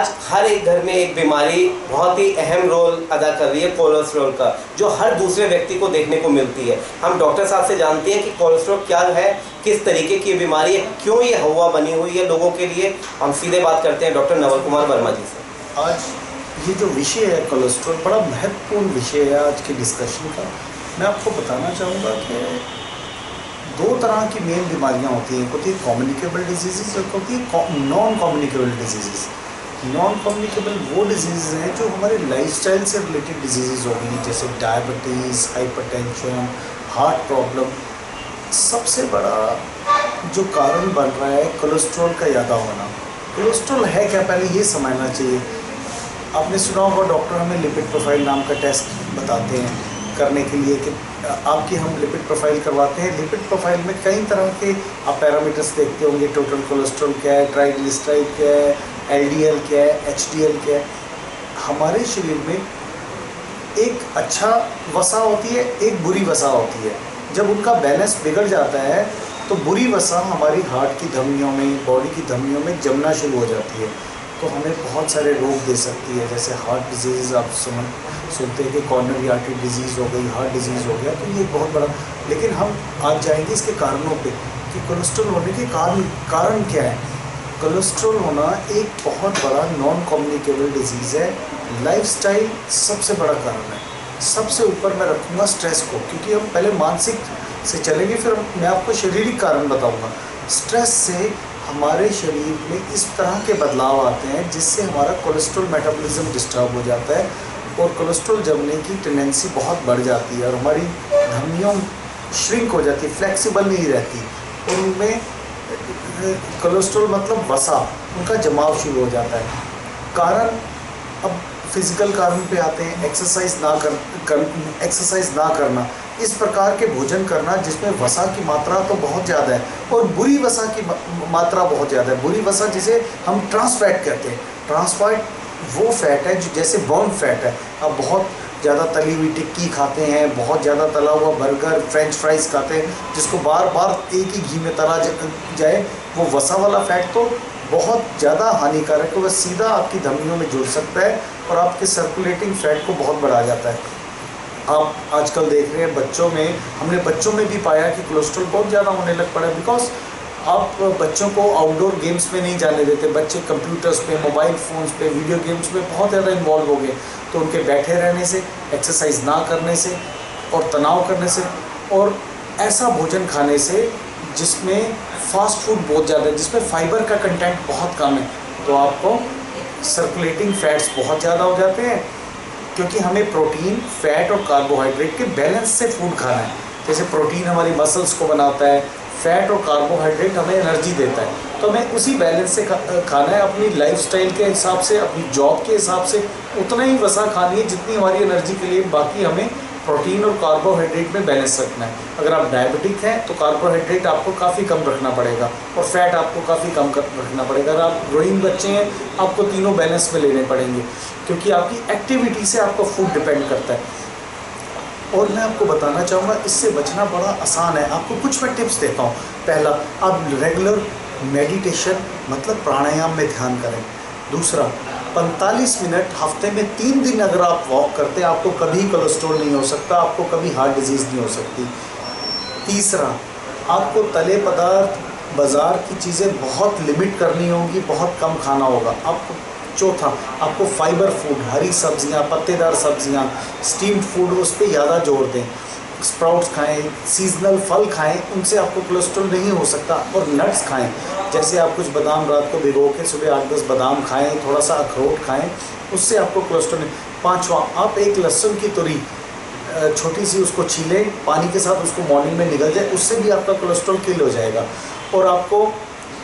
आज हर एक घर में एक बीमारी बहुत ही अहम रोल अदा कर रही है कोलेस्ट्रॉल का, जो हर दूसरे व्यक्ति को देखने को मिलती है। हम डॉक्टर साहब से जानते हैं कि कोलेस्ट्रॉल क्या है, किस तरीके की बीमारी है, क्यों ये हवा बनी हुई है लोगों के लिए। हम सीधे बात करते हैं डॉक्टर नवल कुमार वर्मा जी से। आज ये जो विषय है कोलेस्ट्रॉल, बड़ा महत्वपूर्ण विषय है आज के डिस्कशन का। मैं आपको बताना चाहूँगा कि दो तरह की मेन बीमारियां होती हैं। एक होती है कम्युनिकेबल डिजीज़, एक होती है non communicable disease. Non communicable वो डिजीज़ हैं जो हमारे लाइफस्टाइल से रिलेटेड डिजीज़ हो गई, जैसे डायबिटीज़, हाइपरटेंशन, हार्ट प्रॉब्लम। सबसे बड़ा जो कारण बन रहा है कोलेस्ट्रॉल का ज़्यादा होना। कोलेस्ट्रॉल है क्या, पहले ये समझना चाहिए। आपने सुना होगा डॉक्टर हमें लिपिड प्रोफाइल नाम का टेस्ट बताते हैं करने के लिए कि आपकी हम लिपिड प्रोफाइल करवाते हैं। लिपिड प्रोफाइल में कई तरह के आप पैरामीटर्स देखते होंगे। टोटल कोलेस्ट्रॉल क्या है, ट्राइग्लिसराइड क्या है, एलडीएल क्या है, एचडीएल क्या है। हमारे शरीर में एक अच्छा वसा होती है, एक बुरी वसा होती है। जब उनका बैलेंस बिगड़ जाता है तो बुरी वसा हमारी हार्ट की धमनियों में, बॉडी की धमनियों में जमना शुरू हो जाती है, तो हमें बहुत सारे रोग दे सकती है। जैसे हार्ट डिजीज़ आप सुनते हैं कि कॉर्नरी आर्टरी डिजीज़ हो गई, हार्ट डिजीज़ हो गया, तो ये बहुत बड़ा। लेकिन हम आज जाएंगे इसके कारणों पे कि कोलेस्ट्रॉल होने के कारण क्या है। कोलेस्ट्रॉल होना एक बहुत बड़ा नॉन कम्युनिकेबल डिजीज़ है। लाइफस्टाइल सबसे बड़ा कारण है। सबसे ऊपर मैं रखूँगा स्ट्रेस को, क्योंकि हम पहले मानसिक से चलेंगे, फिर मैं आपको शारीरिक कारण बताऊँगा। स्ट्रेस से हमारे शरीर में इस तरह के बदलाव आते हैं जिससे हमारा कोलेस्ट्रॉल मेटाबॉलिज्म डिस्टर्ब हो जाता है और कोलेस्ट्रॉल जमने की टेंडेंसी बहुत बढ़ जाती है और हमारी धमनियों श्रिंक हो जाती है, फ्लेक्सिबल नहीं रहती, और उनमें कोलेस्ट्रॉल मतलब वसा, उनका जमाव शुरू हो जाता है। कारण अब फिजिकल कारण पे आते हैं। एक्सरसाइज ना करना, इस प्रकार के भोजन करना जिसमें वसा की मात्रा तो बहुत ज़्यादा है और बुरी वसा की मात्रा बहुत ज़्यादा है। बुरी वसा जिसे हम ट्रांस फैट कहते हैं। ट्रांस फैट वो फैट है जो जैसे बर्न फैट है। अब बहुत ज़्यादा तली हुई टिक्की खाते हैं, बहुत ज़्यादा तला हुआ बर्गर, फ्रेंच फ्राइज़ खाते हैं, जिसको बार बार एक ही घी में तला जाए, वो वसा वाला फैट तो बहुत ज़्यादा हानिकारक है। वह सीधा आपकी धमनियों में जुड़ सकता है और आपके सर्कुलेटिंग फैट को बहुत बढ़ा जाता है। आप आजकल देख रहे हैं बच्चों में, हमने बच्चों में भी पाया कि कोलेस्ट्रॉल बहुत ज़्यादा होने लग पड़ा है। बिकॉज आप बच्चों को आउटडोर गेम्स में नहीं जाने देते। बच्चे कंप्यूटर्स पे, मोबाइल फ़ोन्स पे, वीडियो गेम्स में बहुत ज़्यादा इन्वॉल्व हो गए, तो उनके बैठे रहने से, एक्सरसाइज ना करने से और तनाव करने से और ऐसा भोजन खाने से जिसमें फास्ट फूड बहुत ज़्यादा है, जिसमें फाइबर का कंटेंट बहुत कम है, तो आपको सर्कुलेटिंग फैट्स बहुत ज़्यादा हो जाते हैं। क्योंकि हमें प्रोटीन, फैट और कार्बोहाइड्रेट के बैलेंस से फूड खाना है। जैसे प्रोटीन हमारी मसल्स को बनाता है, फैट और कार्बोहाइड्रेट हमें एनर्जी देता है, तो हमें उसी बैलेंस से खाना है। अपनी लाइफस्टाइल के हिसाब से, अपनी जॉब के हिसाब से उतना ही वसा खानी है जितनी हमारी एनर्जी के लिए। बाकी हमें प्रोटीन और कार्बोहाइड्रेट में बैलेंस रखना है। अगर आप डायबिटिक हैं तो कार्बोहाइड्रेट आपको काफ़ी कम रखना पड़ेगा और फैट आपको काफ़ी कम रखना पड़ेगा। अगर आप ग्रोइंग बच्चे हैं, आपको तीनों बैलेंस में लेने पड़ेंगे, क्योंकि आपकी एक्टिविटी से आपका फूड डिपेंड करता है। और मैं आपको बताना चाहूँगा इससे बचना बड़ा आसान है। आपको कुछ मैं टिप्स देता हूँ। पहला, आप रेगुलर मेडिटेशन मतलब प्राणायाम में ध्यान करें। दूसरा, 45 मिनट हफ्ते में 3 दिन अगर आप वॉक करते हैं, आपको कभी कोलेस्ट्रॉल नहीं हो सकता, आपको कभी हार्ट डिजीज़ नहीं हो सकती। तीसरा, आपको तले पदार्थ, बाज़ार की चीज़ें बहुत लिमिट करनी होगी, बहुत कम खाना होगा आपको। चौथा, आपको फाइबर फूड, हरी सब्जियां, पत्तेदार सब्जियां, स्टीम्ड फूड, उस पर ज़्यादा जोर दें। स्प्राउट्स खाएं, सीजनल फल खाएं, उनसे आपको कोलेस्ट्रॉल नहीं हो सकता। और नट्स खाएं, जैसे आप कुछ बादाम रात को भिगो के सुबह 8-10 बादाम खाएं, थोड़ा सा अखरोट खाएं, उससे आपको कोलेस्ट्रॉल नहीं। पाँचवा, आप एक लहसुन की तुरी छोटी सी उसको छीलें, पानी के साथ उसको मॉर्निंग में निगल जाए, उससे भी आपका कोलेस्ट्रॉल किल हो जाएगा। और आपको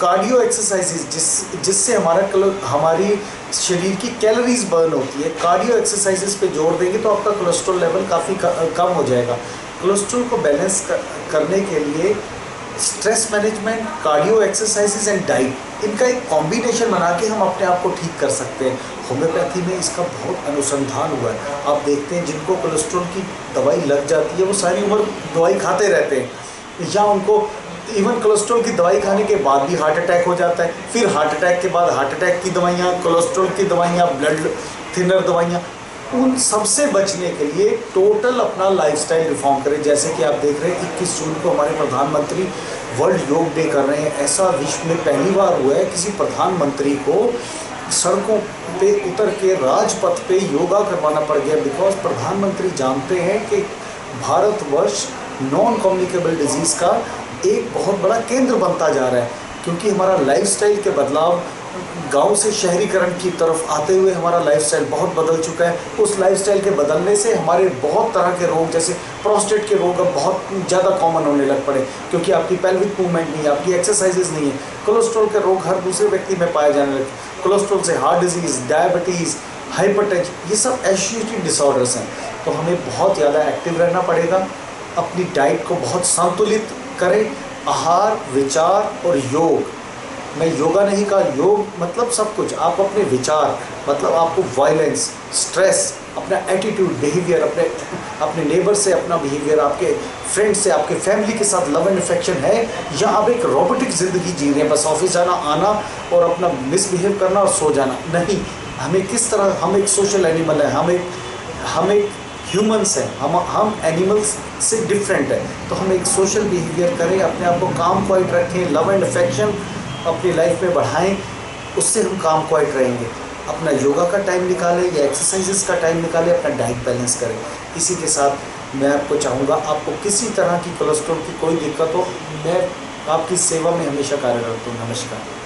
कार्डियो एक्सरसाइजेज जिससे हमारी शरीर की कैलोरीज बर्न होती है, कार्डियो एक्सरसाइजेज पे जोर देंगे तो आपका कोलेस्ट्रॉल लेवल काफ़ी कम हो जाएगा। कोलेस्ट्रॉल को बैलेंस करने के लिए stress management, cardio exercises and diet, इनका एक कॉम्बिनेशन बना के हम अपने आप को ठीक कर सकते हैं। होम्योपैथी में इसका बहुत अनुसंधान हुआ है। आप देखते हैं जिनको कोलेस्ट्रॉल की दवाई लग जाती है वो सारी उम्र दवाई खाते रहते हैं, या उनको इवन कोलेस्ट्रॉल की दवाई खाने के बाद भी हार्ट अटैक हो जाता है, फिर हार्ट अटैक के बाद हार्ट अटैक की दवाइयाँ, कोलेस्ट्रॉल की दवाइयाँ, ब्लड थिनर दवाइयाँ। उन सबसे बचने के लिए टोटल अपना लाइफस्टाइल रिफॉर्म करें। जैसे कि आप देख रहे हैं 21 जून को हमारे प्रधानमंत्री वर्ल्ड योग डे कर रहे हैं। ऐसा विश्व में पहली बार हुआ है किसी प्रधानमंत्री को सड़कों पे उतर के राजपथ पे योगा करवाना पड़ गया, बिकॉज प्रधानमंत्री जानते हैं कि भारतवर्ष नॉन कम्युनिकेबल डिजीज़ का एक बहुत बड़ा केंद्र बनता जा रहा है, क्योंकि हमारा लाइफस्टाइल के बदलाव, गांव से शहरीकरण की तरफ आते हुए हमारा लाइफस्टाइल बहुत बदल चुका है। उस लाइफस्टाइल के बदलने से हमारे बहुत तरह के रोग, जैसे प्रोस्टेट के रोग अब बहुत ज़्यादा कॉमन होने लग पड़े, क्योंकि आपकी पेल्विक मूवमेंट नहीं है, आपकी एक्सरसाइजेज नहीं है। कोलेस्ट्रॉल के रोग हर दूसरे व्यक्ति में पाए जाने लगे। कोलेस्ट्रॉल से हार्ट डिजीज़, डायबिटीज़, हाइपरटेंशन, ये सब एसोसिएटेड डिसऑर्डर्स हैं। तो हमें बहुत ज़्यादा एक्टिव रहना पड़ेगा, अपनी डाइट को बहुत संतुलित करें। आहार, विचार और योग, मैं योगा नहीं कहा, योग मतलब सब कुछ। आप अपने विचार, मतलब आपको वायलेंस, स्ट्रेस, अपना एटीट्यूड, बिहेवियर, अपने नेबर से अपना बिहेवियर, आपके फ्रेंड्स से, आपके फैमिली के साथ लव एंड अफेक्शन है, या आप एक रोबोटिक ज़िंदगी जी रहे हैं, बस ऑफिस जाना, आना और अपना मिसबिहेव करना और सो जाना? नहीं, हमें किस तरह, हम एक सोशल एनिमल है, हम एक ह्यूमंस हैं, हम एनिमल्स से डिफरेंट है। तो हम एक सोशल बिहेवियर करें, अपने आप को काम क्वाइट रखें, लव एंड अफेक्शन अपनी लाइफ में बढ़ाएं, उससे हम काम क्वाइट रहेंगे। अपना योगा का टाइम निकालें या एक्सरसाइजेस का टाइम निकालें, अपना डाइट बैलेंस करें। इसी के साथ मैं आपको चाहूँगा, आपको किसी तरह की कोलेस्ट्रॉल की कोई दिक्कत हो, मैं आपकी सेवा में हमेशा कार्यरत हूँ। नमस्कार।